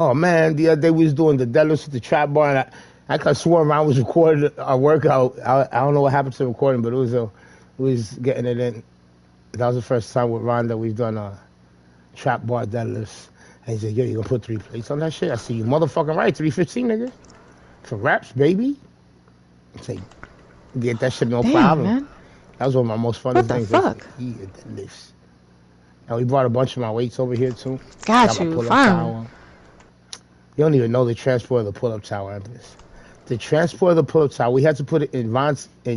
Oh man, the other day we was doing the deadlifts at the trap bar, and I could have sworn I was recording our workout. I don't know what happened to the recording, but we was getting it in. That was the first time with Ron that we've done trap bar deadlifts. And he said, "Yo, you gonna put 3 plates on that shit?" I said, "You motherfucking right, 315, nigga, for reps, baby." I said, "Get that shit, no Damn, problem." man. That was one of my most funnest What the things. fuck? Yeah, deadlifts. And we brought a bunch of my weights over here too. Got Got my you. pull-up Fine. tower. You don't even know the transport of the pull-up tower, Anthony. The transport of the pull-up tower, we had to put it in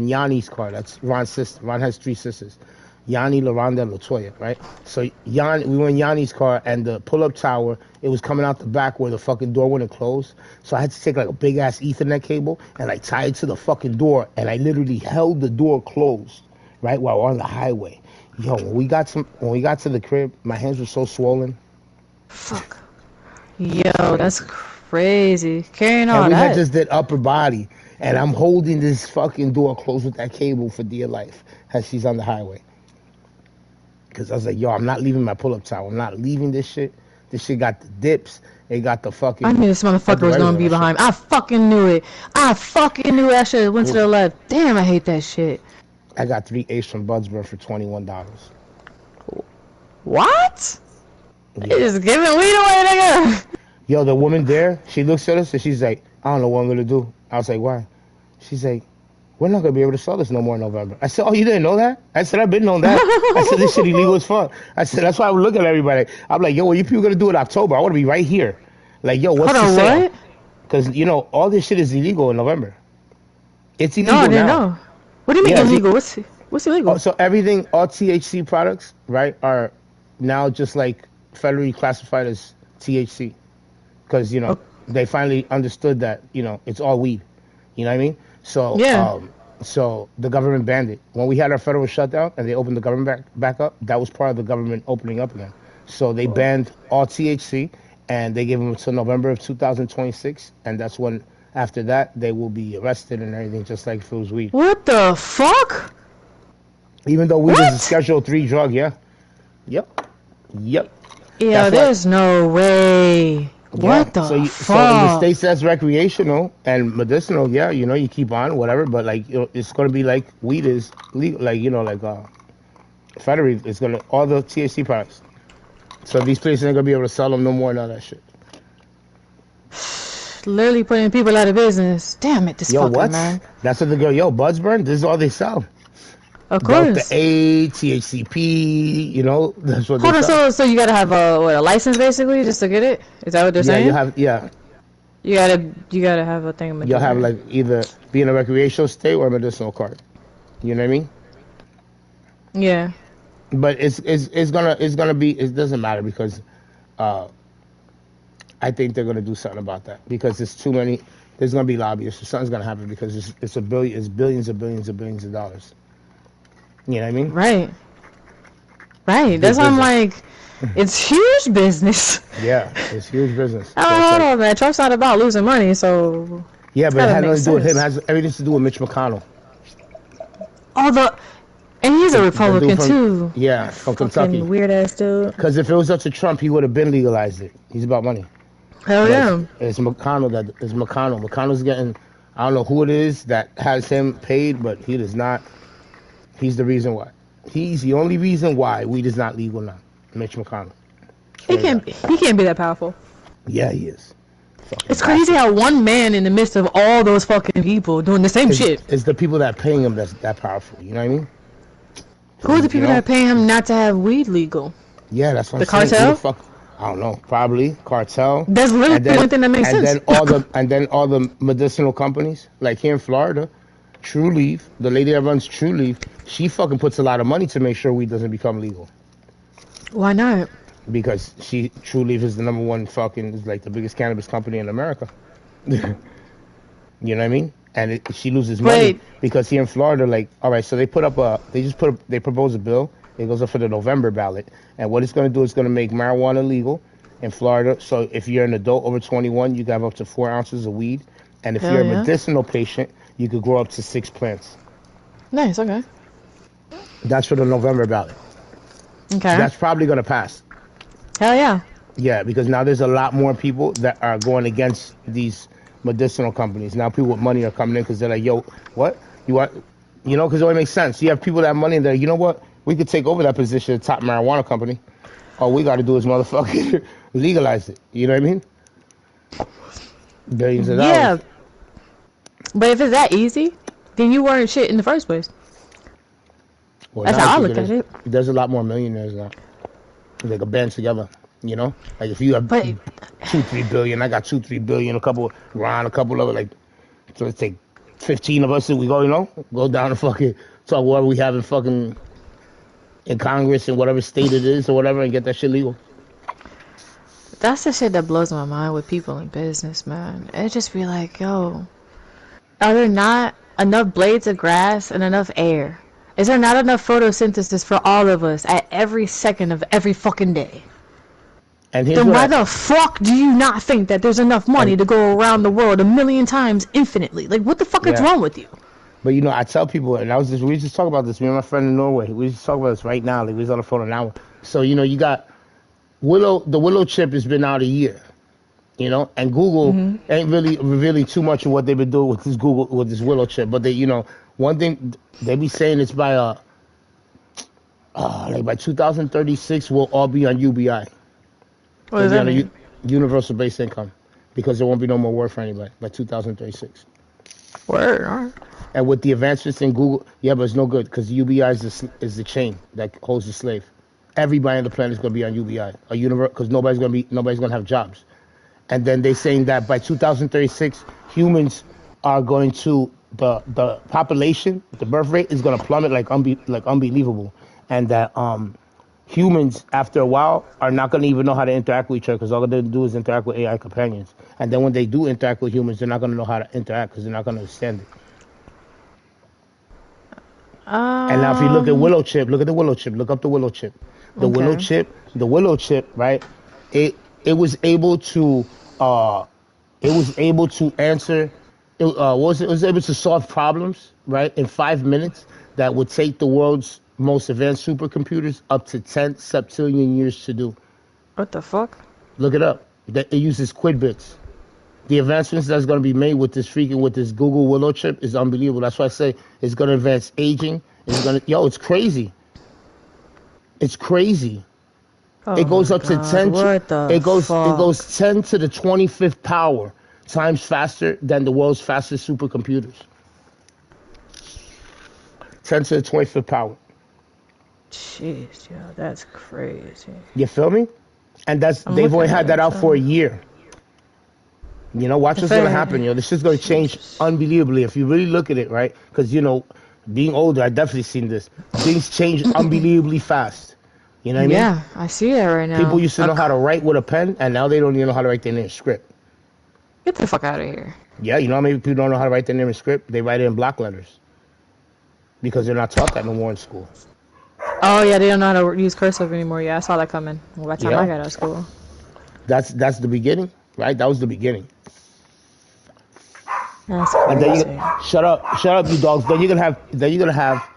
Yanni's car. That's Ron's sister. Ron has 3 sisters. Yanni, LaRonda, and Latoya, right? So we were in Yanni's car, and the pull-up tower, it was coming out the back where the fucking door wouldn't close. So I had to take like a big-ass Ethernet cable and like tie it to the fucking door, and I literally held the door closed, right, while we're on the highway. Yo, when we got to the crib, my hands were so swollen. Fuck. Yo, that's crazy. Carrying all And we had that. just did upper body, and I'm holding this fucking door closed with that cable for dear life as she's on the highway. Because I was like, yo, I'm not leaving my pull-up tower. I'm not leaving this shit. This shit got the dips. It got the fucking... I knew this motherfucker was gonna be behind me. I fucking knew it. I fucking knew that shit went to the left. Damn, I hate that shit. I got 3 A's from Budsburn for $21. What? Yeah. You just giving weed away, nigga. Yo, the woman there, she looks at us and she's like, I don't know what I'm going to do. I was like, why? She's like, we're not going to be able to sell this no more in November. I said, oh, you didn't know that? I said, I've been knowing that. I said, this shit illegal as fuck. I said, that's why I would look at everybody. I'm like, yo, what you people going to do in October? I want to be right here. Like, yo, what's the sale? What? Because, you know, all this shit is illegal in November. It's illegal No, I didn't now. know. What do you mean illegal? What's illegal? Oh, so everything, all THC products, right, are now just like federally classified as THC. Because, you know, they finally understood that, you know, it's all weed. You know what I mean? So, Yeah. So the government banned it. When we had our federal shutdown and they opened the government back up, that was part of the government opening up again. So they banned all THC and they gave them until November of 2026. And that's when, after that, they will be arrested and everything, just like if it was weed. What the fuck? Even though weed is a Schedule 3 drug, yeah. Yep. Yeah, That's there's no way. What the so in fuck? the states that's recreational and medicinal, yeah, you know, you keep on whatever, but like, you know, it's gonna be like weed is legal, like, you know, like federally, it's gonna all the THC products. So these places ain't gonna be able to sell them no more, none of that shit. Literally putting people out of business. Damn it, this fucking man. That's what the girl, Budsburn, this is all they sell. Of course. Delta A, THCP, you know, that's what Hold they on, sell. so you gotta have a license basically just to get it? Is that what they're saying? You gotta have a thing. You'll have like either be in a recreational state or a medicinal card. You know what I mean? Yeah. But it's gonna be, it doesn't matter because I think they're gonna do something about that because there's too many. There's gonna be lobbyists. So something's gonna happen because it's billions of dollars. You know what I mean? Right. That's why I'm like, it's huge business. Yeah, it's huge business. Oh, hold on, man. Trump's not about losing money, so. Yeah, but it has nothing to do with him. It has everything to do with Mitch McConnell. And he's a Republican too. Yeah, from Kentucky. Weird ass dude. Because if it was up to Trump, he would have been legalized it. He's about money. Hell yeah. It's McConnell it's McConnell. McConnell's getting, I don't know who it is that has him paid, but he does not. He's the reason why. He's the only reason why weed is not legal now. Mitch McConnell. He can't be that powerful. Yeah, he is. It's crazy how one man in the midst of all those fucking people doing the same shit. It's the people that are paying him that's that powerful. You know what I mean? Who are the people that are paying him not to have weed legal? Yeah, that's what the I'm saying. cartel? I don't know. Probably cartel. That's literally the only thing that makes sense. And then all the medicinal companies, like here in Florida, True Leaf, the lady that runs True Leaf, she fucking puts a lot of money to make sure weed doesn't become legal. Why not? Because True Leaf is the number one is like the biggest cannabis company in America. You know what I mean? And she loses money because here in Florida, like, all right, so they propose a bill. It goes up for the November ballot. And what it's going to do is going to make marijuana legal in Florida. So if you're an adult over 21, you can have up to 4 ounces of weed. And if you're a medicinal patient, you could grow up to 6 plants. Nice, okay. That's for the November ballot. Okay. That's probably going to pass. Hell yeah. Yeah, because now there's a lot more people that are going against these medicinal companies. Now people with money are coming in because they're like, yo, what? You want, because it only makes sense. You have people that have money and they're, you know what? We could take over that position at top marijuana company. All we got to do is motherfucker legalize it. You know what I mean? Billions of dollars. Yeah. But if it's that easy, then you weren't shit in the first place. Well, that's how I look at it. There's a lot more millionaires now. They can band together, like if you have 2-3 billion, I got 2-3 billion, a couple of it, like, so let's take 15 of us and we go, go down and fucking talk whatever we have in Congress in whatever state it is or whatever and get that shit legal. That's the shit that blows my mind with people in business, man. It just be like, yo, are there not enough blades of grass and enough air? Is there not enough photosynthesis for all of us at every second of every fucking day? And then why the fuck do you not think that there's enough money to go around the world 1,000,000 times infinitely? Like, what the fuck is wrong with you? But I tell people, and we just talk about this. Me and my friend in Norway, we just talk about this right now. Like we was on the phone an hour. So you got the Willow chip has been out a year, and Google ain't really revealing too much of what they've been doing with this Willow chip. But they, one thing they be saying it's by by 2036 we'll all be on UBI. What does that mean? Universal basic income, because there won't be no more work for anybody by 2036. Word, all right. And with the advancements in Google, but it's no good because UBI is the chain that holds the slave. Everybody on the planet is going to be on UBI, because nobody's going to have jobs. And then they're saying that by 2036, humans are going to the population, the birth rate is going to plummet like unbelievable, and that humans after a while are not going to even know how to interact with each other because all they're going to do is interact with AI companions. And then when they do interact with humans, they're not going to know how to interact because they're not going to understand it. And now if you look at Willow chip, look up the Willow chip. The Willow chip, right? It was able to answer. It was able to solve problems, right, in 5 minutes that would take the world's most advanced supercomputers up to 10 septillion years to do. What the fuck? Look it up. It uses qubits. The advancements that's going to be made with this Google Willow chip is unbelievable. That's why I say it's going to advance aging. It's crazy. It's crazy. Oh, it goes up to 10. It goes 10 to the 25th power times faster than the world's fastest supercomputers. 10 to the 25th power. Jeez, yo, that's crazy. You feel me? And they've only had that out for a year. Watch what's going to happen. This is going to change unbelievably if you really look at it, right? Because, being older, I definitely seen this. Things change unbelievably fast. You know what I mean? Yeah, I see that right now. People used to know how to write with a pen, and now they don't even know how to write their name in script. Get the fuck out of here. Yeah, how many people don't know how to write their name in script? They write it in block letters. Because they're not taught that no more in school. Oh, yeah, they don't know how to use cursive anymore. Yeah, I saw that coming by the time I got out of school. That's the beginning, right? That was the beginning. That's crazy. And then shut up, you dogs. Then you're gonna have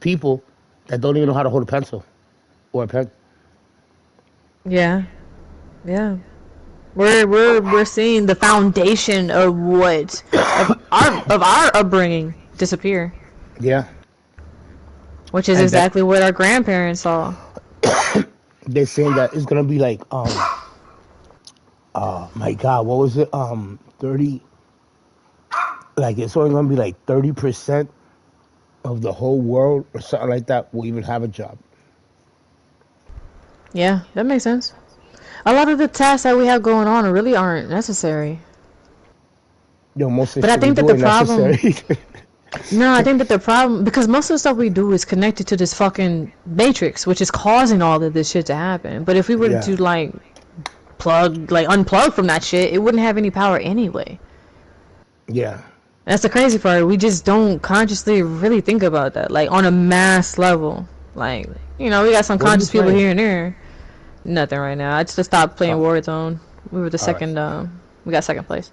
people that don't even know how to hold a pencil or a pen. Yeah. We're seeing the foundation of our upbringing disappear. Yeah. Which is exactly what our grandparents saw. They're saying that it's gonna be like my God, what was it? 30. Like it's only gonna be like 30% of the whole world or something like that will even have a job. Yeah, that makes sense. A lot of the tasks that we have going on really aren't necessary. Most of but I think that the problem. No, I think that the problem, because most of the stuff we do is connected to this fucking matrix, which is causing all of this shit to happen. But if we were to unplug from that shit, it wouldn't have any power anyway. Yeah. That's the crazy part. We just don't consciously really think about that, like on a mass level. Like, we got some conscious people here and there. Nothing right now. I just stopped playing Warzone. We were the second. We got second place.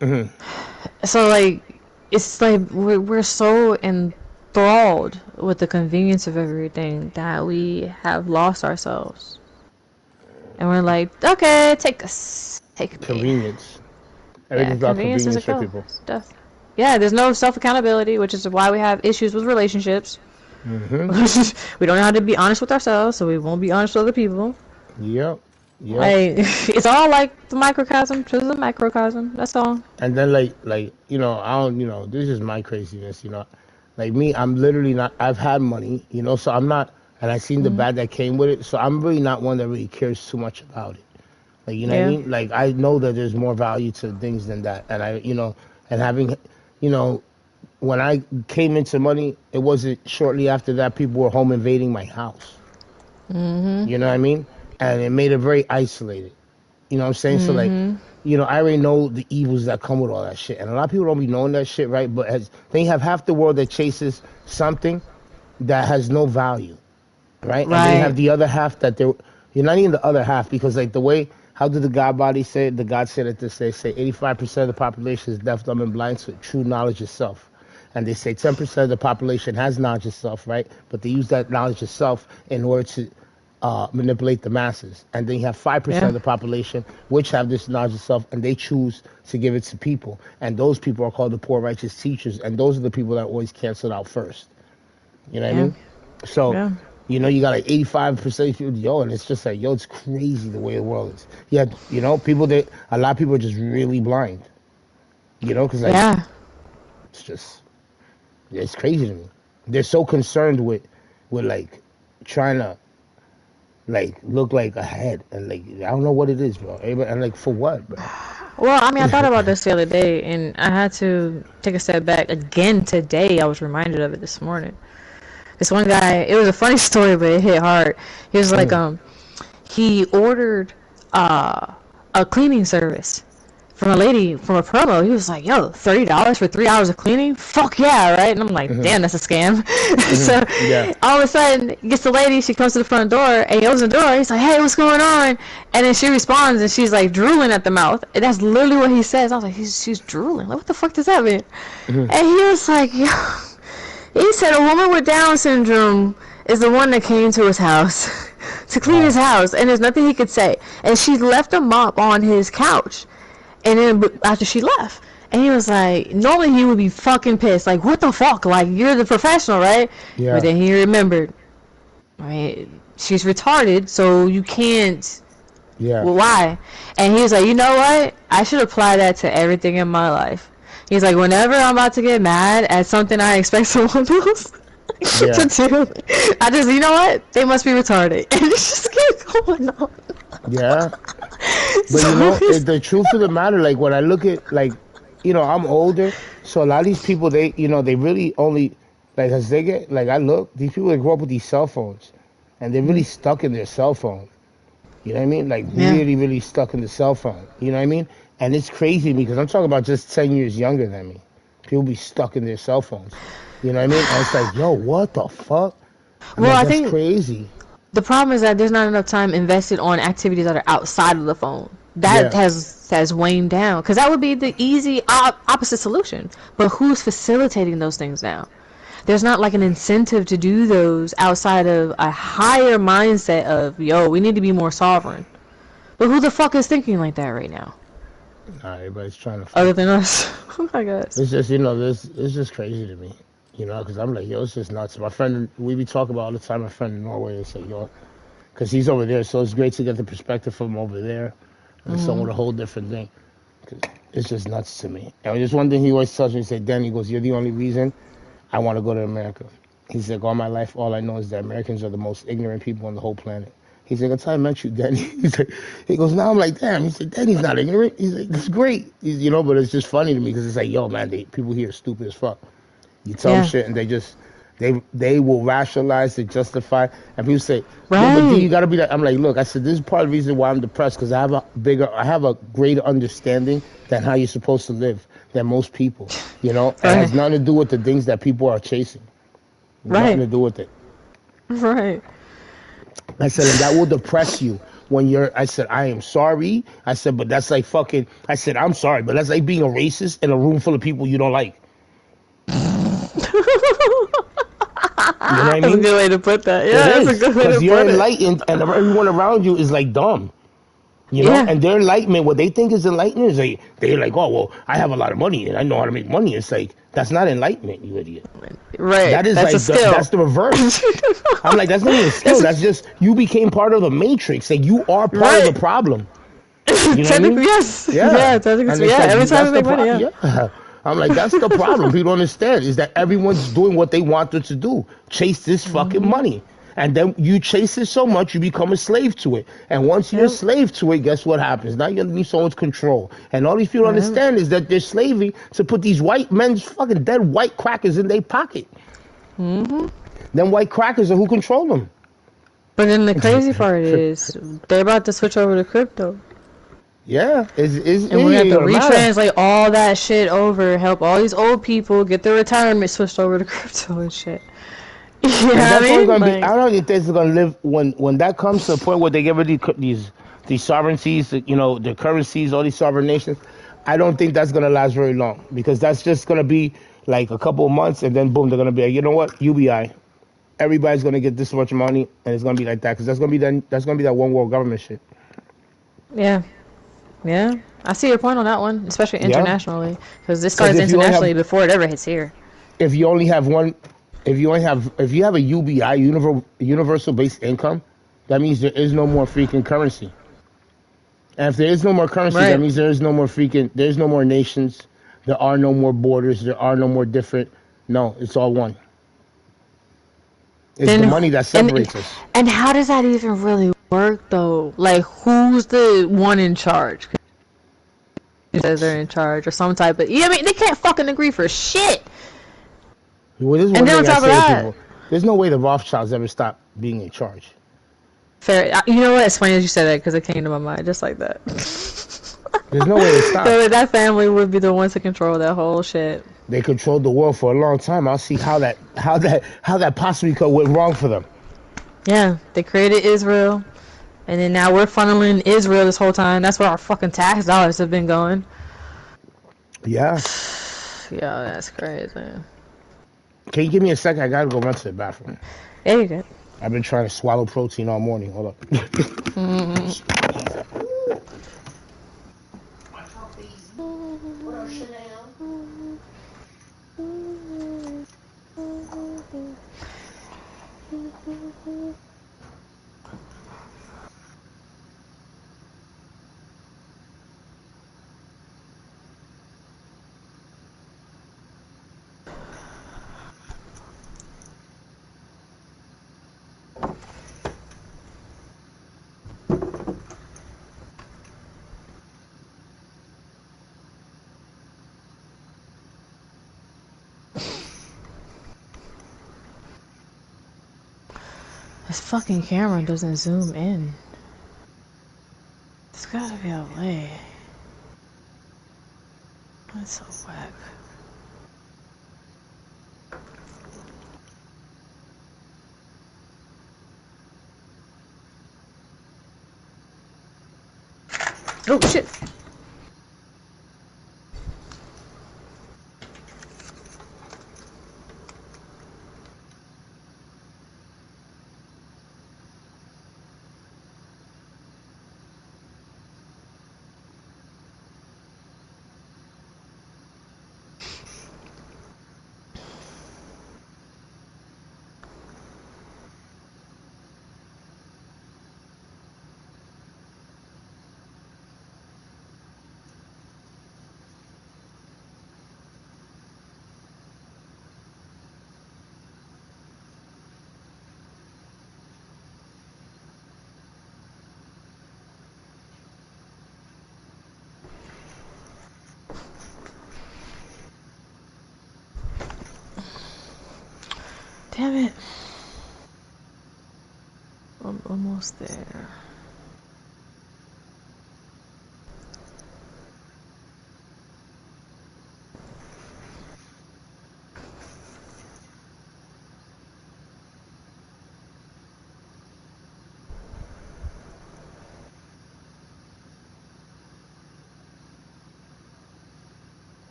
Mm-hmm. So it's like we're so enthralled with the convenience of everything that we have lost ourselves. And we're like, okay, take us. Take me. Convenience. Yeah, Everything's about convenience is a convenience for kill. people. Stuff. Yeah, there's no self-accountability, which is why we have issues with relationships. Mm-hmm. We don't know how to be honest with ourselves, so we won't be honest with other people. Yep. Yep. Like, it's all like the microcosm to the macrocosm. That's all. And then I don't, this is my craziness, like me, I'm literally not. I've had money, so I'm not, and I seen the Mm-hmm. bad that came with it. So I'm really not one that really cares too much about it. Like, you know what I Yeah. mean? Like, I know that there's more value to things than that, and and having, you know, when I came into money, it wasn't shortly after that people were home invading my house. Mm-hmm. You know what I mean? And it made it very isolated. You know what I'm saying? So like, Mm-hmm. I already know the evils that come with all that shit. And a lot of people don't be knowing that shit, right? But as they have half the world that chases something that has no value, right? And they Right. have the other half that you're not even the other half because like the way how did the God body say it? The God said it this they say 85% of the population is deaf, dumb, and blind to true knowledge of self. And they say 10% of the population has knowledge of self, right? But they use that knowledge of self in order to manipulate the masses. And then you have 5% Yeah. of the population which have this knowledge of self and they choose to give it to people. And those people are called the poor righteous teachers. And those are the people that are always canceled out first. You know what I Yeah. mean? So, Yeah. you got like 85% of people, yo, and it's just like, yo, it's crazy the way the world is. Yeah, a lot of people are just really blind, because like, Yeah. it's just, it's crazy to me. They're so concerned with like, trying to, like, look like ahead. And like, I don't know what it is, bro. And like, for what, bro? Well, I mean, I thought about this the other day, and I had to take a step back again today. I was reminded of it this morning. This one guy, it was a funny story, but it hit hard. He was like, Mm, he ordered a cleaning service from a lady from a promo. He was like, yo, $30 for 3 hours of cleaning? Fuck yeah, right? And I'm like, mm-hmm, damn, that's a scam. So yeah, all of a sudden, gets the lady, she comes to the front door, and he opens the door. He's like, hey, what's going on? And then she responds, and she's like drooling at the mouth. And that's literally what he says. I was like, she's drooling. Like, what the fuck does that mean? mm-hmm, And he was like, yo. He said a woman with Down syndrome is the one that came to his house to clean his wow, house, and there's nothing he could say. And she left a mop on his couch, and then after she left, and he was like, normally he would be fucking pissed, like, what the fuck? Like, you're the professional, right? But yeah, then he remembered, right? She's retarded, so you can't. yeah, Well, why? And he was like, you know what? I should apply that to everything in my life. He's like, whenever I'm about to get mad at something I expect someone else yeah, to do, I just, you know what? They must be retarded. And it just keeps going on. yeah. But So it's, the truth of the matter, like when I look at like, I'm older, so a lot of these people, they really only, like as they get, like I look, these people that grow up with these cell phones, and they're really stuck in their cell phone. You know what I mean? Like yeah. really, really stuck in the cell phone. You know what I mean? And it's crazy because I'm talking about just 10 years younger than me. People be stuck in their cell phones. You know what I mean? And it's like, yo, what the fuck? I'm Well, like, I that's think crazy. the problem is that there's not enough time invested on activities that are outside of the phone. That Yeah, has waned down, because that would be the easy opposite solution. But who's facilitating those things now? There's not like an incentive to do those outside of a higher mindset of, yo, we need to be more sovereign. But who the fuck is thinking like that right now? nah, everybody's trying to Other fuck. than us. Oh my god. It's just, it's just crazy to me. Because I'm like, yo, it's just nuts. My friend, we be talking about all the time. My friend in Norway, it's like, yo, because he's over there, so it's great to get the perspective from over there, and someone with a whole different thing. 'Cause it's just nuts to me. And just one thing he always tells me, he said, Dan, he goes, you're the only reason I want to go to America. He's like, all my life, all I know is that Americans are the most ignorant people on the whole planet. He's like, until I met you, Danny. He goes, now I'm like, damn. He said, Danny's not ignorant. He's like, that's great. But it's just funny to me because it's like, yo, man, people here are stupid as fuck. You tell them Yeah. shit and they will rationalize, they justify. And people say, yo, but D, Right. you got to be that. I'm like, look, I said, this is part of the reason why I'm depressed because I have a greater understanding than how you're supposed to live than most people. It has Right. nothing to do with the things that people are chasing. Nothing Right. to do with it. Right. I said, and that will depress you I said, I am sorry. I said, but that's like fucking, I said, I'm sorry, but that's like being a racist in a room full of people you don't like. You know what I That's a mean? good way to put that. It Yeah, that's a is, good way because to you're put it. enlightened and everyone around you is like dumb. You know, Yeah. and their enlightenment, what they think is enlightenment, is they're like, oh well, I have a lot of money and I know how to make money. It's like that's not enlightenment, you idiot. Right. That is That's a like skill. that's the reverse. I'm like, that's not even a skill. That's That's just you became part of the matrix. Like you are part of the right. problem. You know what I Technically, mean? yes. Yeah, Yeah. And technically, it's yeah. like Every time we that's the make money, problem. yeah. Yeah. I'm like, that's the problem. People don't understand is that everyone's doing what they wanted to do. Chase this fucking Mm-hmm. money. And then you chase it so much, you become a slave to it. And once you're a Yep. slave to it, guess what happens? Now you're underneath someone's control. And all these people Yep. understand is that they're slaving to put these white men's fucking dead white crackers in their pocket. Mm-hmm. Them white crackers are who control them. But then the crazy part is they're about to switch over to crypto. Yeah, it And we're gonna have ain't to gonna matter. retranslate all that shit over, help all these old people get their retirement switched over to crypto and shit. You know what And I that's only mean? gonna be. Like, I don't think this is gonna live when that comes to the point where they get rid of these sovereignties, you know, the currencies, all these sovereign nations. I don't think that's gonna last very long because that's just gonna be like a couple of months, and then boom, they're gonna be like, you know what, UBI. Everybody's gonna get this much money, and it's gonna be like that because that's gonna be that one world government shit. yeah, yeah. I see your point on that one, especially Yeah, internationally, because this because starts internationally before it ever hits here. if you only have one, if you have a UBI universal basic income, that means there is no more freaking currency. And if there is no more currency, that Right. means there's no more nations, there are no more borders, there are no more different. No, it's all one. It's the Then money that and separates us. and how does that even really work though? Like, who's the one in charge? Says they're in charge or some type of. Yeah, I mean they can't fucking agree for shit. Well, this is And one then on thing I top of say to that, people: there's no way the Rothschilds ever stop being in charge. fair. You know what? It's funny as you said that because it came to my mind just like that. There's no way they stop. So that family would be the ones to control that whole shit. They controlled the world for a long time. I'll see how that possibly could went wrong for them. Yeah, they created Israel, and then now we're funneling Israel this whole time. That's where our fucking tax dollars have been going. Yeah. Yeah, that's crazy. Can you give me a second? I gotta go run to the bathroom. Yeah, you good. I've been trying to swallow protein all morning. Hold up. This fucking camera doesn't zoom in. It's gotta be a way. That's so whack. Oh shit. Damn it. I'm almost there.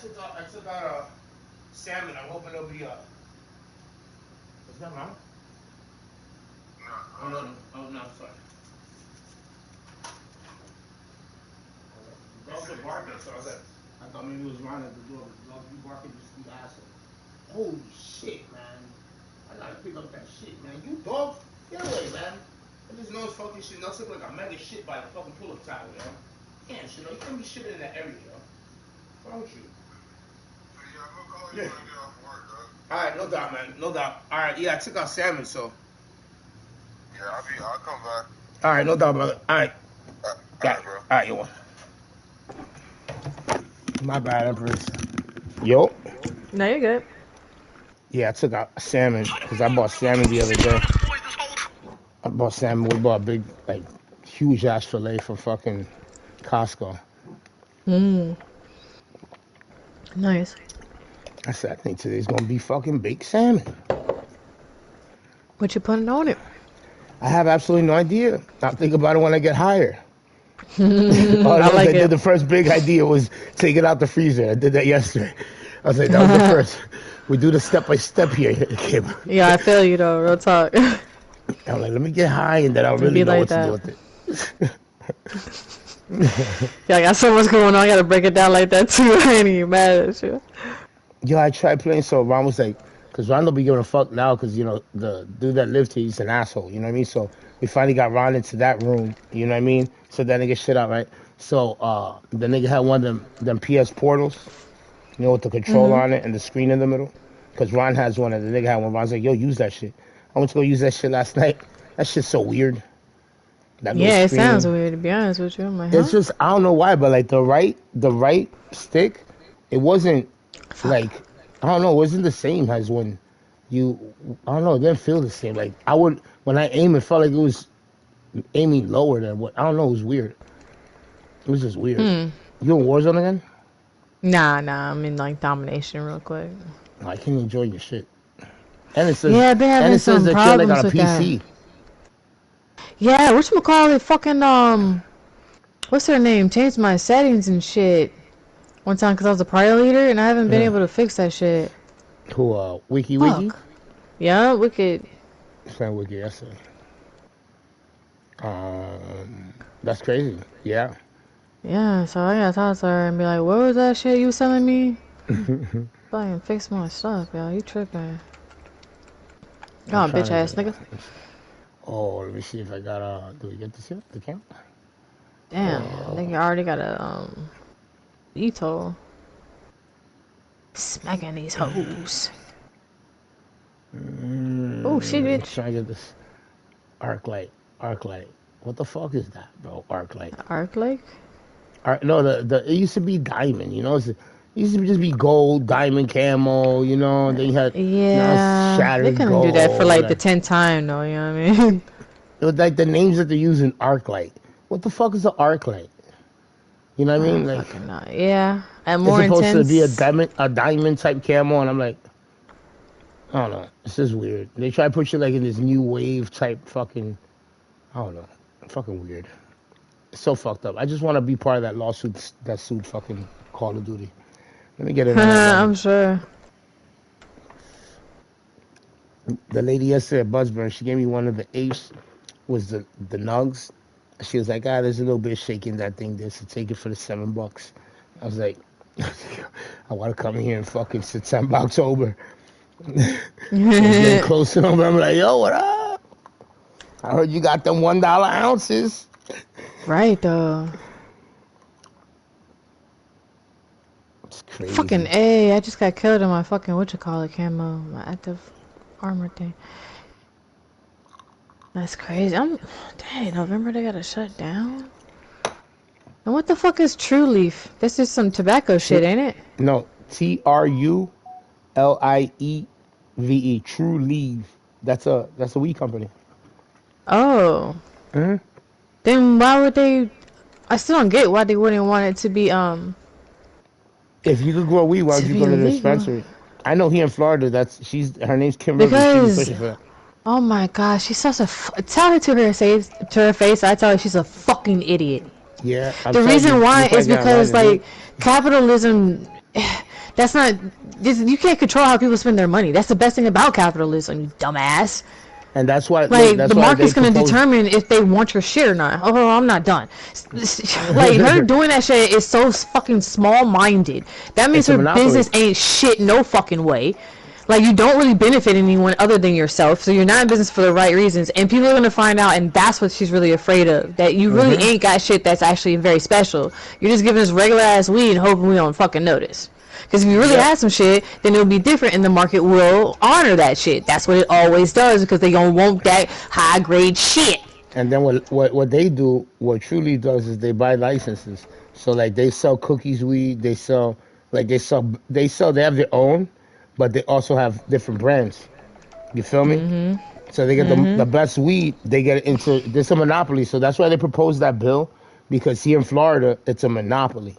I took out salmon. I'm hoping it'll be Is that mine? No. Oh no, sorry. The dogs are barking, so I thought maybe it was mine at the door, but the dogs be barking just the asshole. Holy shit, man. I gotta pick up that shit, man. You dog, get away, man. I just know it's fucking shit. Now took like a mega shit by the fucking pull-up tower, yo. Damn, shit, you can't be shitting in that area, yo. Why don't you? Yeah, I'm gonna call you when I get off work, dog. Alright, no doubt, man. No doubt. Alright, yeah, I took out salmon, so. Yeah, I'll come back. Alright, no doubt, brother. Alright. Alright, bro. Alright, yo. My bad, Empress. Yo. No, you're good. Yeah, I took out salmon because I bought salmon the other day. I bought salmon. We bought a big, like, huge ass fillet from fucking Costco. Nice. I said, I think today's gonna be fucking baked salmon. What you putting on it? I have absolutely no idea. I'll think about it when I get higher. I like it. The first big idea was take it out the freezer. I did that yesterday. I was like, that was the first. We do the step by step here, Kim. Yeah, I feel you though. Real talk. I'm like, let me get high, and then I'll really know like what that. to do with it. Yeah, I got so much going on. I gotta break it down like that too. I ain't even mad at you. Yo, I tried playing, so Ron was like, because Ron don't be giving a fuck now, because, you know, the dude that lived here, he's an asshole, you know what I mean? So we finally got Ron into that room, you know what I mean? So that nigga shit out, right? So the nigga had one of them PS portals, you know, with the control on it and the screen in the middle. Because Ron has one, and the nigga had one. Ron's like, yo, use that shit. I went to go use that shit last night. That shit's so weird. Yeah, it sounds weird, to be honest with you. I'm like, huh? It's just, I don't know why, but like the right stick, it wasn't like, I don't know, it wasn't the same as when you, I don't know, it didn't feel the same. Like when I aim, it felt like it was aiming lower than what, I don't know, it was weird. It was just weird. You in Warzone again? Nah, I'm in like domination real quick. Oh, I can't enjoy your shit. And it says, yeah, I've been having some problems like on a with PC. that. Yeah, whatchamacallit, fucking, what's her name? Changed my settings and shit one time because I was a prior leader and I haven't been able to fix that shit. Who, Wiki? Yeah, Wicked. It's not Wiki, that's it. That's crazy. Yeah. Yeah, so I gotta talk to her and be like, what was that shit you was telling me? Fucking fix my stuff, yo. You tripping. Oh, bitch ass nigga. Oh, let me see if I got do we get this here? The camera? Damn, I think I already got a veto. Smacking these hoes. Oh shit, bitch. Trying to get this arc light. What the fuck is that, bro? Arc light. Arc light? No, it used to be diamond, you know. It used to just be gold, diamond camo, you know. Then you had shattered they couldn't gold, do that for like the 10th time, though. You know what I mean? It was like the names that they're using, arc light. What the fuck is an arc light? You know what I mean? Like, yeah, and more it's supposed intense. to be a diamond type camo, and I'm like, I don't know. It's just weird. They try to put you like in this new wave type fucking, I don't know, fucking weird. It's so fucked up. I just want to be part of that lawsuit that sued fucking Call of Duty. Let me get it. I'm sure. The lady yesterday at Buzzburn, she gave me one of the apes, was the nugs. She was like, there's a little bit of shaking that thing there, so take it for the $7. I was like, I want to come here in fucking September, October. Getting close to them. I'm like, yo, what up? I heard you got them $1 ounces. Right, though. It's crazy. Fucking A, I just got killed in my fucking, camo, my active armor thing. That's crazy. Dang, November they gotta shut down? And what the fuck is True Leaf? This is some tobacco shit, ain't it? No, TRULIEVE. True Leaf. That's a weed company. Oh. Then why would they? I still don't get why they wouldn't want it to be If you could grow weed, why would you go to the dispensary? I know here in Florida, her name's Kim Rivers. Because pushing for that. Oh my gosh, she's such a. Tell her to her face. I tell her she's a fucking idiot. Yeah. The reason why is because like capitalism. That's not. You can't control how people spend their money. That's the best thing about capitalism, you dumbass. And that's why, Like, that's the why market's they gonna propose. determine if they want your shit or not. Oh, I'm not done. Like, her doing that shit is so fucking small-minded. That means It's a her monopoly. business ain't shit no fucking way. Like, you don't really benefit anyone other than yourself, so you're not in business for the right reasons. And people are gonna find out, and that's what she's really afraid of. That you really ain't got shit that's actually very special. You're just giving us regular-ass weed and hoping we don't fucking notice. Because if you really had some shit, then it'll be different, and the market will honor that shit. That's what it always does, because they don't want that high grade shit. And then what they do, what Truly does, is they buy licenses. So like they sell cookies weed, they sell they have their own, but they also have different brands. You feel me? So they get the best weed. They get it into there's a monopoly. So that's why they proposed that bill, because here in Florida it's a monopoly.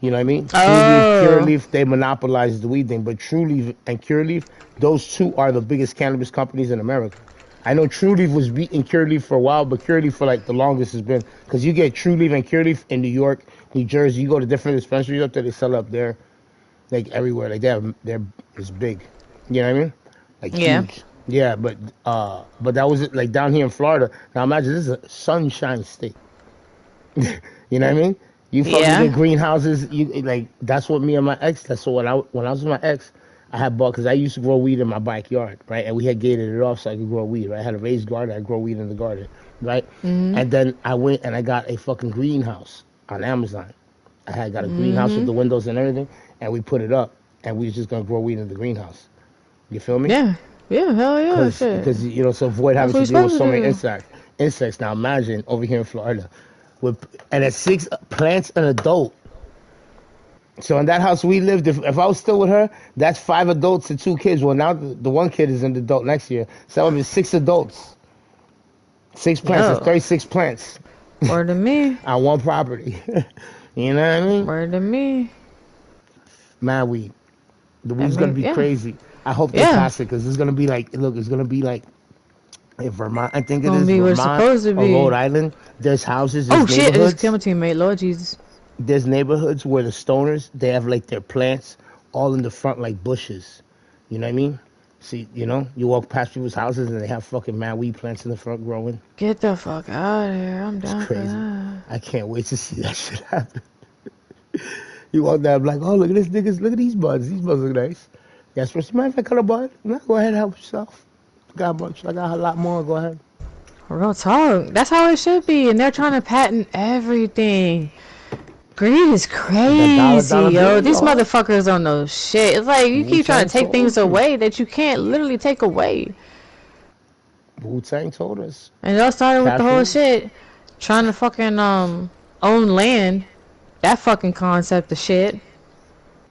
You know what I mean? True Leaf, Pure Oh. Leaf, they monopolize the weed thing. But True Leaf and Pure Leaf, those two are the biggest cannabis companies in America. I know True Leaf was beating Pure Leaf for a while, but Pure Leaf for like the longest has been, because you get True Leaf and Pure Leaf in New York, New Jersey. You go to different dispensaries up there, they sell up there, like everywhere. Like they're it's big. You know what I mean? Like Yeah. huge. Yeah, but that was it. Like down here in Florida. Now imagine this is a sunshine state. You know what I mean? You fucking Yeah. get greenhouses. You like that's what me and my ex. That's what when I was with my ex, I had bought, because I used to grow weed in my backyard, right? And we had gated it off so I could grow weed. Right? I had a raised garden. I grow weed in the garden, right? And then I went and I got a fucking greenhouse on Amazon. I had got a greenhouse with the windows and everything, and we put it up, and we was just gonna grow weed in the greenhouse. You feel me? Yeah. Yeah, hell yeah, shit. Because you know, so avoid having That's to what deal you're with so supposed to many do. insects. Now imagine over here in Florida, and at 6 plants an adult. So in that house we lived, if I was still with her, that's 5 adults and 2 kids. Well, now the one kid is an adult next year, so that would be 6 adults, 6 plants. That's Yo. 36 plants Word to me. on one property. You know what I mean? Word to me. Man, the I weed's gonna mean, be yeah. crazy. I hope they Yeah. pass it, because it's gonna be like, look, it's gonna be like in Vermont. I think it Gonna is be what it's Vermont supposed to or be. Rhode Island. There's houses, Oh there's shit, it just neighborhoods. came to me, mate. Lord Jesus. There's neighborhoods where the stoners, they have like their plants all in the front like bushes. You know what I mean? See, you know, you walk past people's houses and they have fucking mad weed plants in the front growing. Get the fuck out of here. I'm It's down for crazy. that. I can't wait to see that shit happen. You walk down like, oh, look at this niggas, look at these buds. These buds look nice. Yeah, especially, mind if I cut a bud? No, go ahead and help yourself. Got a bunch. I got a lot more. Go ahead. Real talk. That's how it should be. And they're trying to patent everything. Greed is The dollar crazy, yo. bill, These y'all. motherfuckers don't know shit. It's like you keep trying Wu-Tang to take told things you. away that you can't literally take away. Wu-Tang told us. And it all started with the whole Caffeine. shit. Trying to fucking own land. That fucking concept of shit.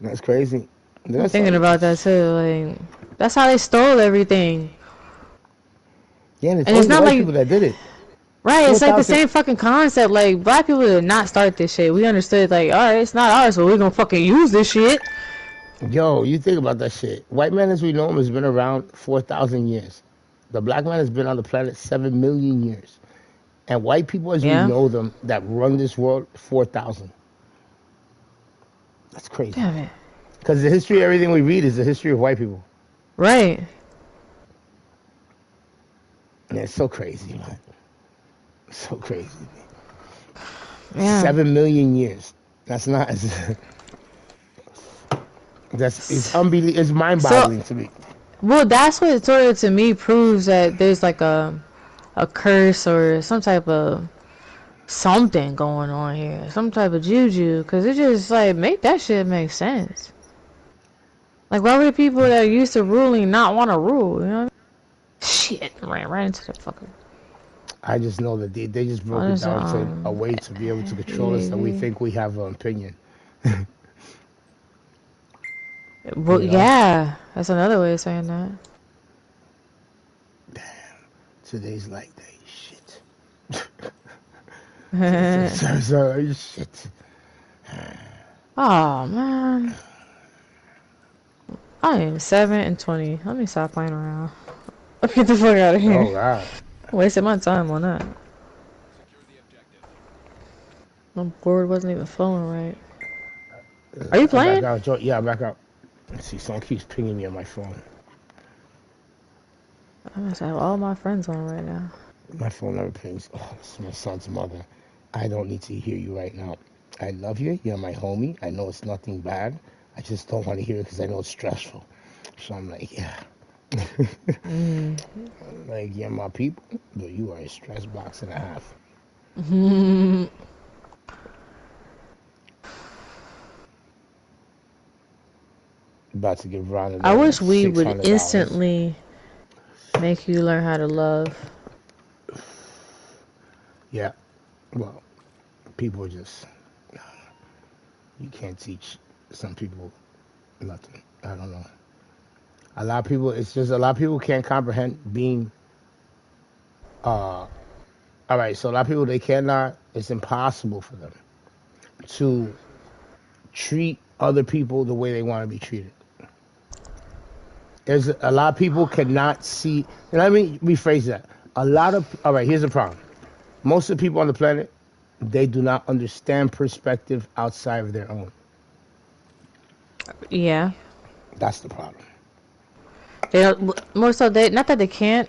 That's crazy. I'm That's thinking about that too. Like, that's how they stole everything. Yeah, and it's And it's only the not white like, people that did it. right, it's like the 4,000 same fucking concept. Like, black people did not start this shit. We understood, like, alright, it's not ours, so we're gonna fucking use this shit. Yo, you think about that shit. White man as we know him has been around 4,000 years. The black man has been on the planet 7 million years. And white people as we Yeah. know them that run this world, 4,000. That's crazy. Damn it. Because the history of everything we read is the history of white people. Right. And it's so crazy, man. So crazy. Yeah. 7 million years. That's not it's unbelievable. It's mind-boggling to me. Well, that's what sort of to me proves that there's like a curse or some type of something going on here, some type of juju, because it just like make that shit make sense. Like, why would the people that are used to ruling not want to rule? You know what I mean? Shit, ran right into the fucker. I just know that they just broke it down to a way to be able to control us, and we think we have an opinion. Well, You know? yeah, that's another way of saying that. Today's like day. Shit. So, shit. Oh man, I am 7 and 20. Let me stop playing around. Get the fuck out of here. Oh God. Wasted my time on that. My board wasn't even flowing right. Are you I'm back playing? out. Yeah, I'm back out. Let's see, someone keeps pinging me on my phone. I must have all my friends on right now. My phone never pings. Oh, this is my son's mother. I don't need to hear you right now. I love you. You're my homie. I know it's nothing bad. I just don't want to hear it because I know it's stressful. So I'm like, yeah. Mm. Like, you're my people, but you are a stress box and a half. About to give Ron I another wish we would $600. instantly make you learn how to love. Yeah. Well, people are just, you can't teach some people nothing. I don't know. A lot of people, it's just a lot of people can't comprehend being, all right, so a lot of people, they cannot, it's impossible for them to treat other people the way they want to be treated. There's a lot of people cannot see, and let me rephrase that. All right, here's the problem. Most of the people on the planet, they do not understand perspective outside of their own. Yeah. That's the problem. They don't, more so they, not that they can't,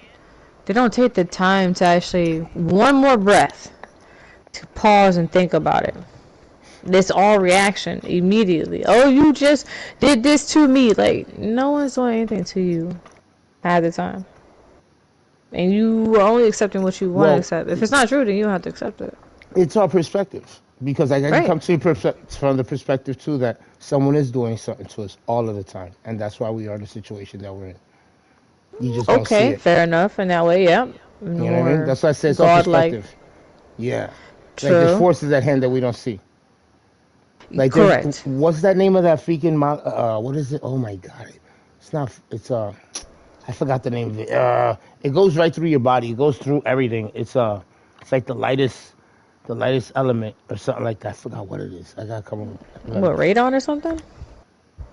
they don't take the time to actually, one more breath, to pause and think about it. It's all reaction immediately. Oh, you just did this to me. Like, no one's doing anything to you at the time. And you are only accepting what you want to Well, accept. If it's not true, then you don't have to accept it. it's all perspective. Because like, I can Right. come to you from the perspective, too, that someone is doing something to us all of the time. And that's why we are in the situation that we're in. You just don't see Okay, it. fair enough. In that way, yeah. You know what I mean? More That's why I say it's all godlike. perspective. Yeah. Like, there's True. forces at hand that we don't see. Like, there's, Correct. what's that name of that freaking, what is it? Oh, my God. It's not, I forgot the name of it. It goes right through your body. It goes through everything. It's like the lightest element or something like that. I forgot what it is. I gotta come on. What, radon or something?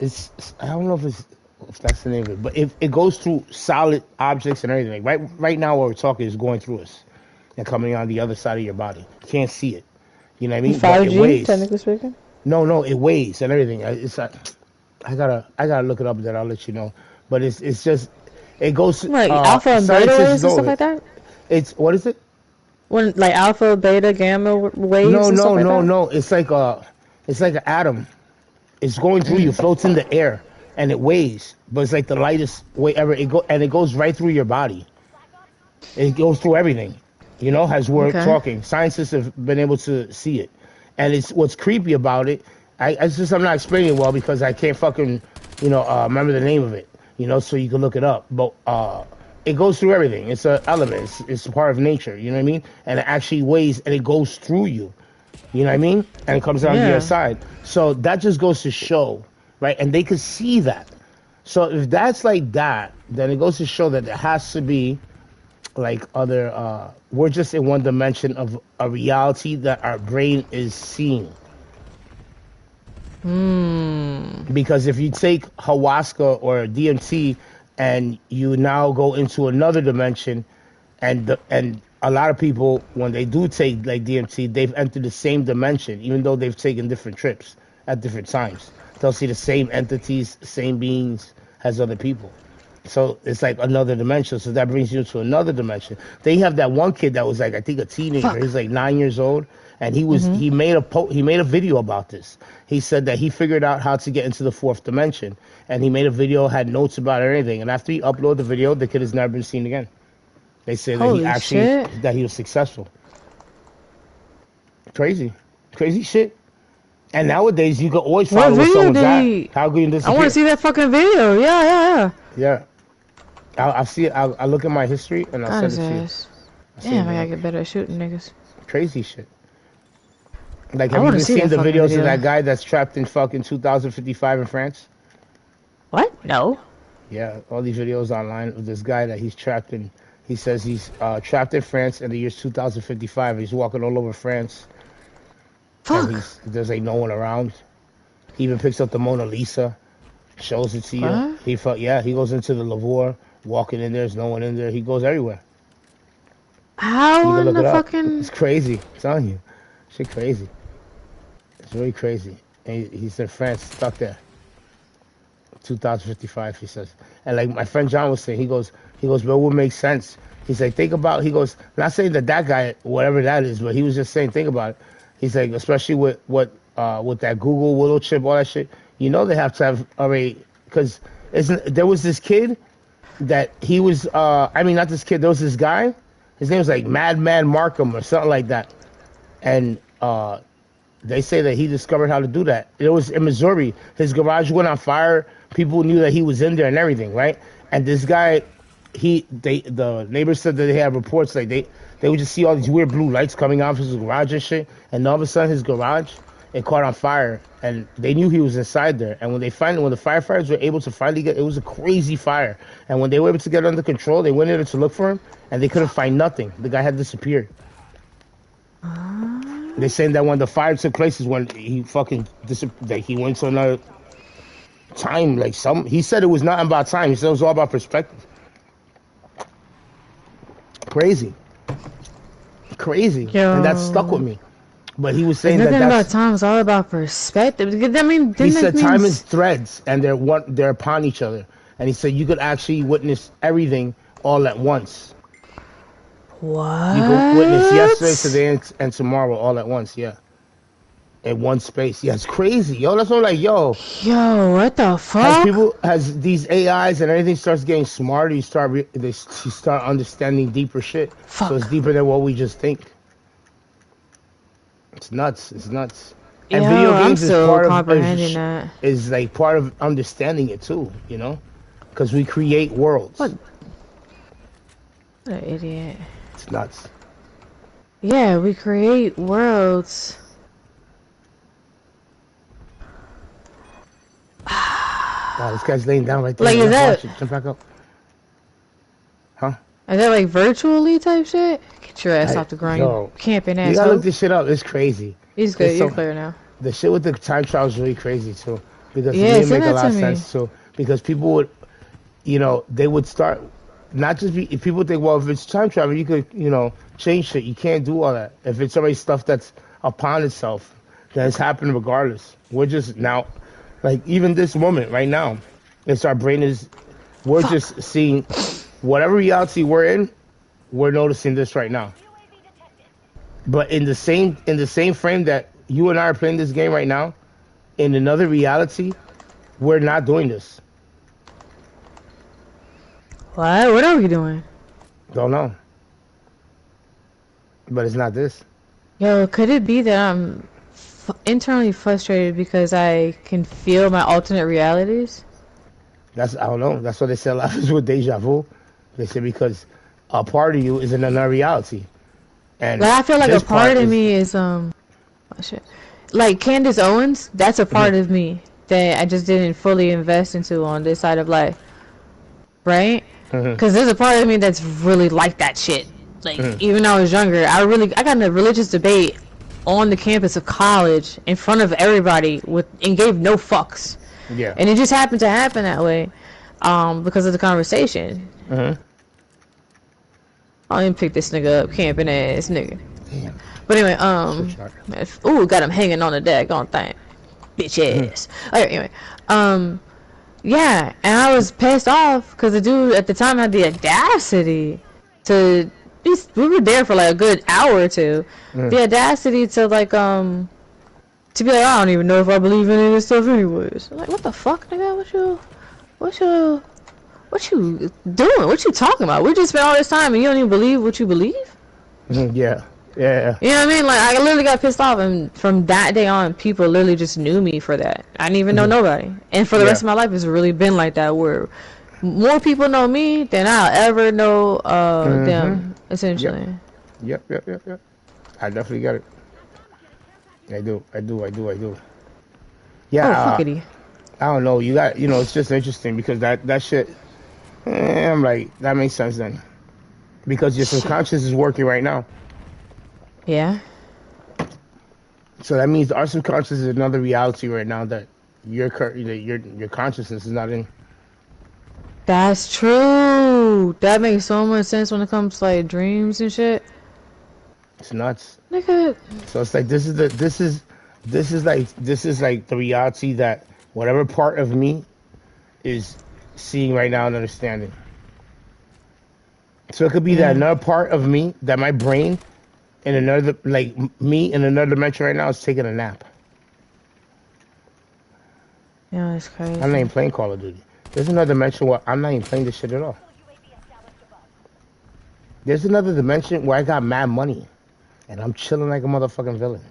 I don't know if that's the name of it, but it goes through solid objects and everything. Like right now, what we're talking is going through us and coming on the other side of your body. You can't see it. You know what I mean? But it 5G, weighs. technically speaking. No, it weighs and everything. I gotta look it up. Then I'll let you know. But it's just it goes. Like alpha and beta Scientists waves and know stuff it. like that? It's what is it? When, like alpha, beta, gamma waves No, and stuff no, like no, that? no. It's like an atom. It's going through you, floats in the air, and it weighs. But it's like the lightest weight ever. It goes right through your body. It goes through everything. You know, as we're Okay. talking, scientists have been able to see it, and it's what's creepy about it. I'm not explaining it well because I can't fucking remember the name of it. So you can look it up. But it goes through everything. It's an element. It's a part of nature. You know what I mean? And it actually weighs and it goes through you. You know what I mean? And it comes down to your Yeah. side. So that just goes to show, right? And they could see that. So if that's like that, then it goes to show that there has to be like other we're just in one dimension of a reality that our brain is seeing. Because if you take ayahuasca or DMT and you now go into another dimension, and a lot of people when they do take like DMT, they've entered the same dimension, even though they've taken different trips at different times. They'll see the same entities, same beings as other people. So it's like another dimension. So that brings you to another dimension. They have that one kid that was like I think a teenager. Fuck. He's like 9 years old, and he made a video about this. He said that he figured out how to get into the fourth dimension, and he made a video, had notes about everything. And after he uploaded the video, the kid has never been seen again. They say that Holy shit. he was successful. Crazy, crazy shit. And nowadays you can always What follow where video someone's did at. he? How can you I want to disappear? see that fucking video. Yeah, yeah, yeah. Yeah. I'll see it. I'll look at my history and I'll Got send his it to you. ass. I'll send Damn, it I to gotta you. get better at shooting niggas. Crazy shit. Like, I have you want to been see seeing that the fucking videos video. of that guy that's trapped in fucking 2055 in France? What? No. Yeah, all these videos online of this guy that he's trapped in. He says he's trapped in France in the year 2055. He's walking all over France, and Fuck. there's like no one around. He even picks up the Mona Lisa, shows it to you. What? He goes into the Louvre, walking in there. There's no one in there. He goes everywhere. You How can in look the it up. fucking... It's crazy. I'm telling you, shit crazy. It's really crazy. And he said France stuck there. 2055, he says. And like my friend John was saying, he goes, but it would make sense. He's like, think about, he goes, not saying that guy, whatever that is, but he was just saying, think about it. He's like, especially with with that Google Willow chip, all that shit, they have to have already, because there was this kid that he was, I mean, not this kid, there was this guy, his name was like Madman Markham or something like that. And, they say that he discovered how to do that. It was in Missouri. His garage went on fire. People knew that he was in there and everything, right? And this guy, the neighbors said that they had reports like they would just see all these weird blue lights coming out of his garage and shit. And all of a sudden, his garage it caught on fire, and they knew he was inside there. And when the firefighters were able to finally it was a crazy fire. And when they were able to get it under control, they went in there to look for him, and they couldn't find nothing. The guy had disappeared. They're saying that when the fire took place is when he fucking like he went to another time. Like he said it was nothing about time. He said it was all about perspective. Crazy, Yo. and that stuck with me. But he was saying nothing that's about time. It's all about perspective. I mean, he said time is threads, and they're upon each other. And he said you could actually witness everything all at once. What? You can witness yesterday, today, and tomorrow all at once, yeah. In one space. Yeah, it's crazy, yo. That's what I'm like, yo. Yo, what the fuck? As these AIs and everything starts getting smarter, you start understanding deeper shit. Fuck. So it's deeper than what we just think. It's nuts. And video games is part comprehending that. Is like part of understanding it too, because we create worlds. What an idiot. It's nuts. Yeah, we create worlds. Wow, this guy's laying down right there. Like, is that... Jump back up. Huh? Is that like virtually type shit? Get your ass off the ground, you camping asshole. You gotta look this shit up. It's crazy. He's good. You're clear now. The shit with the time travel is really crazy too, because yeah, it didn't make a lot of sense too. Because people would, they would start. Not just if people think, well, if it's time travel, you could, change shit. You can't do all that. If it's already stuff that's upon itself, then it's happening regardless. We're just now, like even this moment right now, it's our brain we're just seeing whatever reality we're in, we're noticing this right now. But in the same frame that you and I are playing this game right now, in another reality, we're not doing this. What? What are we doing? Don't know. But it's not this. Yo, could it be that I'm internally frustrated because I can feel my alternate realities? I don't know. That's what they say a lot with deja vu. They say because a part of you is in another reality. And I feel like a part of me is oh shit. Like Candace Owens, that's a part of me that I just didn't fully invest into on this side of life. Right? Because there's a part of me that's really like that shit. Like, even when I was younger, I got in a religious debate on the campus of college in front of everybody and gave no fucks. Yeah. And it just happened to happen that way because of the conversation. I didn't pick this nigga up, camping ass nigga. Damn. But anyway, ooh, got him hanging on the deck on thing. Bitch ass. Alright, anyway, yeah, and I was pissed off because the dude at the time had the audacity to we were there for like a good hour or two. The audacity to like to be like, I don't even know if I believe in any of this stuff anyways. I'm like, what the fuck, nigga? What you doing? What you talking about? We just spent all this time and you don't even believe what you believe? Yeah. You know what I mean? Like, I literally got pissed off, and from that day on, people literally just knew me for that. I didn't even know nobody. And for the rest of my life, it's really been like that, where more people know me than I'll ever know them, essentially. Yep. I definitely get it. I do. Yeah. Fuckity. I don't know. You got, it's just interesting because that shit, I'm like, that makes sense then. Because your subconscious is working right now. Yeah. So that means our subconscious is another reality right now that your consciousness is not in. That's true. That makes so much sense when it comes to like dreams and shit. It's nuts. Nigga. So it's like this is This is like the reality that whatever part of me is seeing right now and understanding. So it could be that Yeah. another part of me, that my brain in another, like me in another dimension right now is taking a nap. Yeah, it's I'm not crazy. even playing Call of Duty. There's another dimension where I'm not even playing this shit at all. There's another dimension where I got mad money and I'm chilling like a motherfucking villain.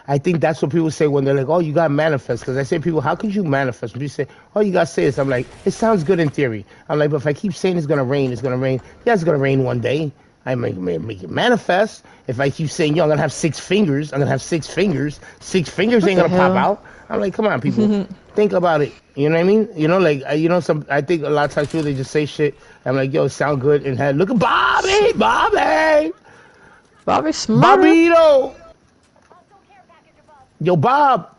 I think that's what people say when they're like, "Oh, you got to manifest." Because I say, "People, how could you manifest?" When people say, "Oh, you got to say this," I'm like, "It sounds good in theory." I'm like, "But if I keep saying it's gonna rain, it's gonna rain. Yeah, it's gonna rain one day. I make it manifest. If I keep saying, yo, I'm gonna have 6 fingers, I'm gonna have 6 fingers. 6 fingers What ain't the gonna pop hell? out." I'm like, "Come on, people, think about it." You know what I mean? Like some. I think a lot of times people they just say shit. I'm like, "Yo, it sound good in head." Look at Bobby, Bobby, Bobby Smarter? Bobito. Yo, Bob.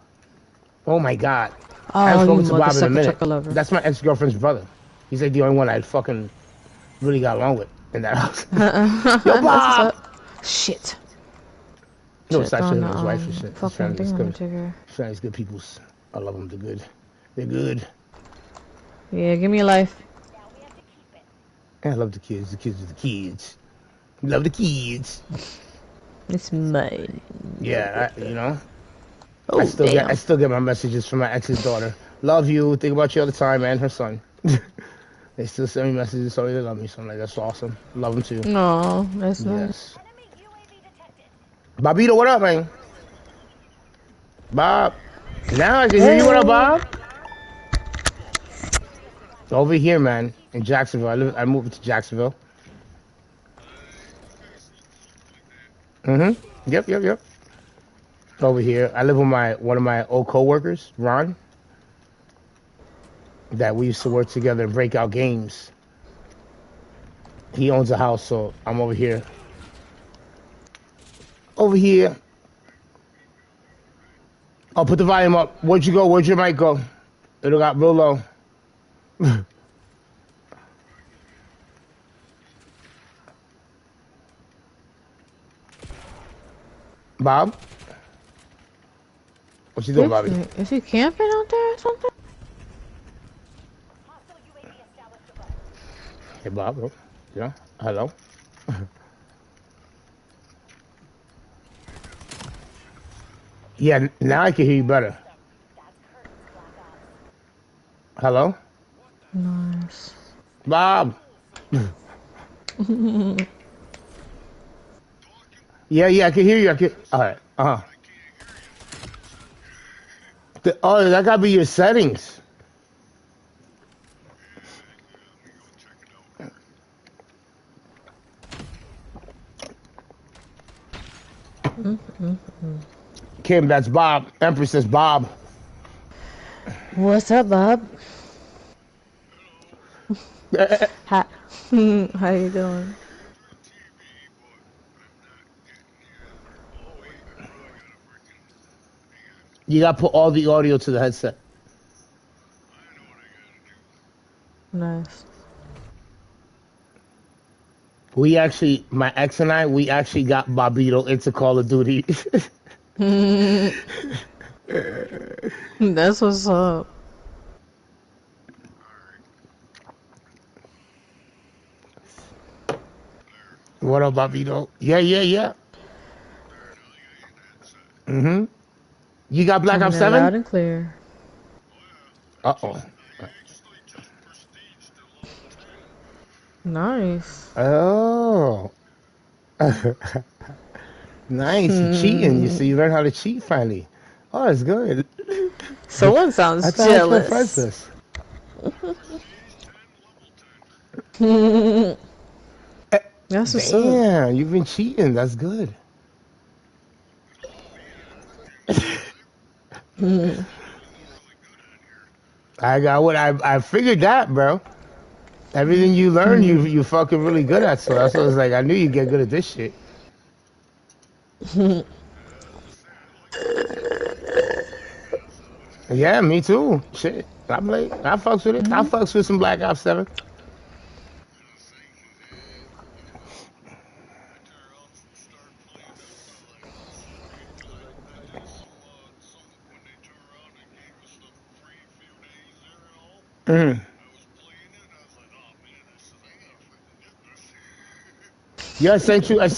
Oh my God. I haven't Oh, you spoken to mother Bob in a sucker minute. chucker lover. That's my ex-girlfriend's brother. He's like the only one I fucking really got along with in that house. Yo, That's what's Bob! up. Shit. No, Should have it's not shit thrown him the and his wife and shit. His fucking family is thing on the good. ticker. His family's good peoples. I love them. They're good. They're good. Yeah, give me a life. I love the kids. The kids are the kids. Love the kids. It's mine. Yeah, I Oh still get I damn. still get my messages from my ex's daughter. Love you. Think about you all the time, and her son. They still send me messages. Sorry, they love me. So I'm like, that's awesome. Love them too. No, that's nice. Yes. Bobito, what up, man? Bob. Now I can hear you. What up, Hey. Bob? Over here, man, in Jacksonville. I moved to Jacksonville. Yep, yep, yep. Over here. I live with one of my old coworkers, Ron, that we used to work together and break out games. He owns a house, so I'm over here. Over here. Oh, put the volume up. Where'd you go? Where'd your mic go? It got real low. Bob? What you doing, Bobby? Picnic. Is he camping out there or something? Hey, Bob. Oh, yeah. Hello. Yeah, now I can hear you better. Hello? Nice. Bob. Yeah, yeah, I can hear you. I can. All right. Oh, that gotta be your settings. Kim, that's Bob. Empress is Bob. What's up, Bob? Hi. How you doing? You gotta put all the audio to the headset. Nice. My ex and I, we actually got Bobito into Call of Duty. That's what's up. What up, Bobito? Yeah, yeah, yeah. Mm-hmm. You got Black Coming Ops in 7? loud and clear. Uh-oh. Nice. Oh. Nice. You cheating. You learn how to cheat finally. Oh, that's good. Someone I sounds thought I was gonna press jealous. this. That's what's up. Damn, you've been cheating. That's good. I got what I figured that, bro. Everything you learn, you fucking really good at. So that's what I was like. I knew you'd get good at this shit. Yeah, me too. Shit, I play. I fucks with it. I fucks with some Black Ops 7. Mhm. Yeah, I sent you a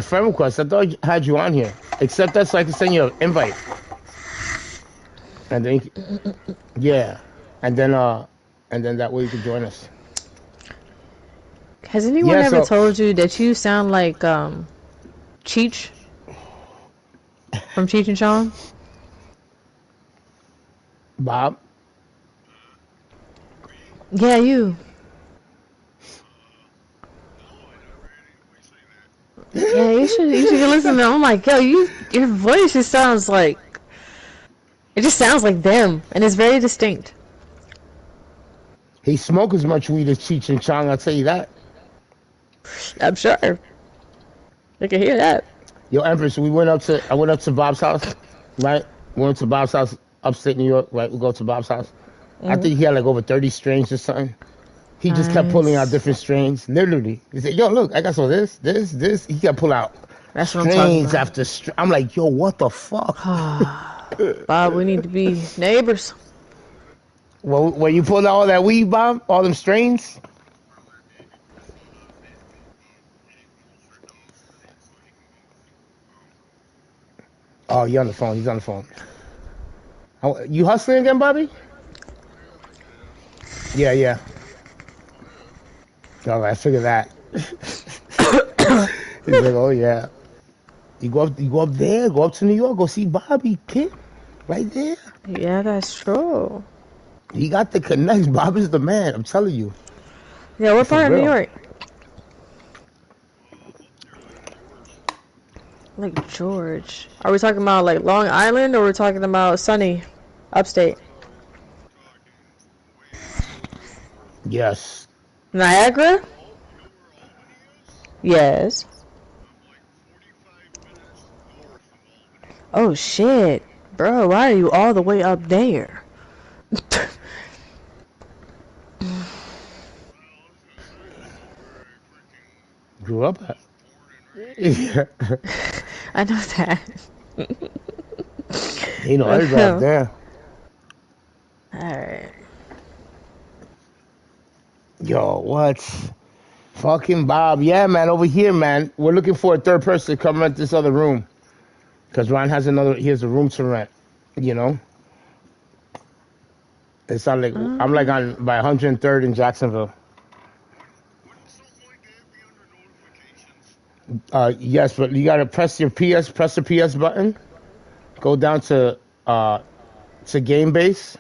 friend request. I thought I had you on here. Accept that so I can send you an invite. And then, yeah, and then that way you can join us. Has anyone Yeah. ever So, told you that you sound like Cheech from Cheech and Chong? Bob. Yeah, you. Yeah, you should listen to them. I'm like, yo, your voice just sounds like it just sounds like them, and it's very distinct. He smoke as much weed as Cheech and Chong. I'll tell you that. I'm sure. I can hear that. Yo, Empress, I went up to Bob's house, right? Went to Bob's house, upstate New York, right? We go to Bob's house. I think he had like over 30 strains or something. He just kept pulling out Nice. different strains. Literally, he said, "Yo, look, I got some of this." He kept pulling out That's what I'm talking strains about. after strain. I'm like, "Yo, what the fuck?" Bob, we need to be neighbors. Well, when you pulled out all that weed, Bob, all them strains. Oh, you on the phone? He's on the phone. You hustling again, Bobby? Yeah, yeah. All right, I figured that. He's like, "Oh yeah." You go up there, go up to New York, go see Bobby Kid, right there. Yeah, that's true. He got the connects. Bobby's the man. I'm telling you, Yeah, what for part of New real. York? Like George. Are we talking about like Long Island or we're talking about sunny upstate? Yes. Niagara? Yes. Oh shit. Bro, why are you all the way up there? Grew up at. Yeah. I know that. You know, everybody up there. Alright. Yo, what? Fucking Bob. Yeah, man, over here, man. We're looking for a third person to come rent this other room. Because Ron he has a room to rent. You know? It's not like, I'm like on by 103rd in Jacksonville. Yes, but you gotta press the PS button, go down to game base.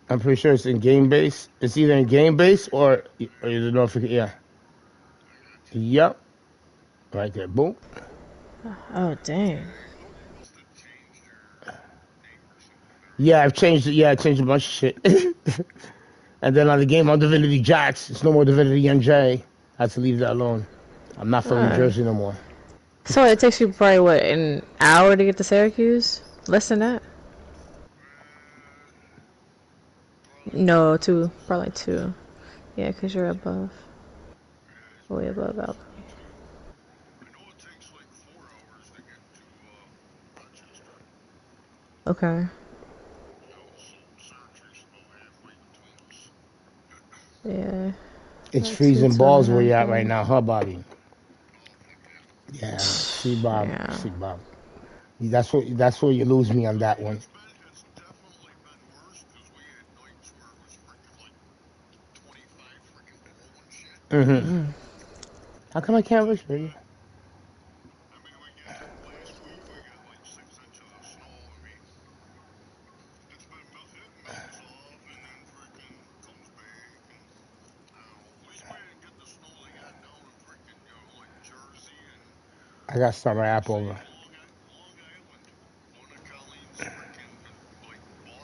I'm pretty sure it's in game base. It's either in game base or you know if yeah. Yep. Right there. Boom. Oh dang. Yeah, I've changed it. Yeah, I changed a bunch of shit. And then on the game on Divinity Jax, it's no more Divinity NJ. I had to leave that alone. I'm not from New Alright. Jersey no more. So it takes you probably what, an hour to get to Syracuse? Less than that? No, two. Probably two. Yeah, because you're above. Way above Albuquerque. Okay. Yeah. It's About two, freezing two and a balls where you're half at right hours. now, huh, Bobby? Yeah. See, Bob. Yeah. See, Bob. That's where you lose me on that one. Mm-hmm. Mm. How come I can't reach, baby? I gotta start my app over.